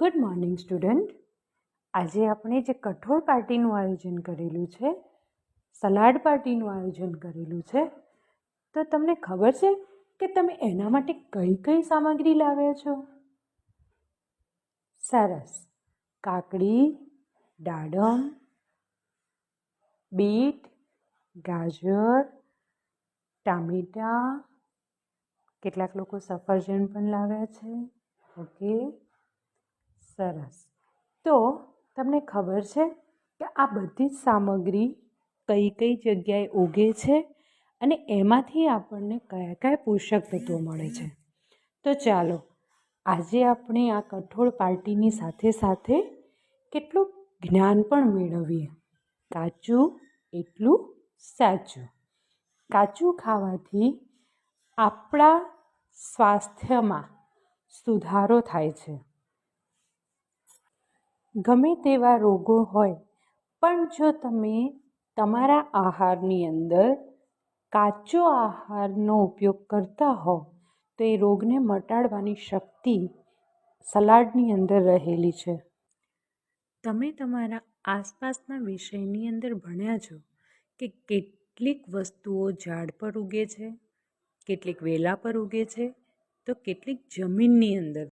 Good morning student. આજે આપણે જે કઠોળ પાર્ટીનું આયોજન કરેલું છે, સલાડ પાર્ટીનું આયોજન કરેલું છે, તો તમને ખબર છે કે તમે એના માટે કઈ કઈ સામગ્રી લાવ્યા છો? સરસ. કાકડી, દાડમ, બીટ, ગાજર, ટામેટાં, કેટલાક લોકો સફરજન પણ લાવ્યા છે. ઓકે, સરસ. તો તમને ખબર છે કે આ બધી જ સામગ્રી કઈ કઈ જગ્યાએ ઉગે છે અને એમાંથી આપણને કયા કયા પોષક તત્વો મળે છે? તો ચાલો આજે આપણે આ કઠોળ પાર્ટીની સાથે સાથે કેટલું જ્ઞાન પણ મેળવીએ. કાચું એટલું સાચું. કાચું ખાવાથી આપણા સ્વાસ્થ્યમાં સુધારો થાય છે. ગમે તેવા રોગો હોય પણ જો તમે તમારા આહારની અંદર કાચો આહારનો ઉપયોગ કરતા હો તો એ રોગને મટાડવાની શક્તિ સલાડની અંદર રહેલી છે. તમે તમારા આસપાસના વિષયની અંદર ભણ્યા છો કે કેટલીક વસ્તુઓ ઝાડ પર ઉગે છે, કેટલીક વેલા પર ઉગે છે, તો કેટલીક જમીનની અંદર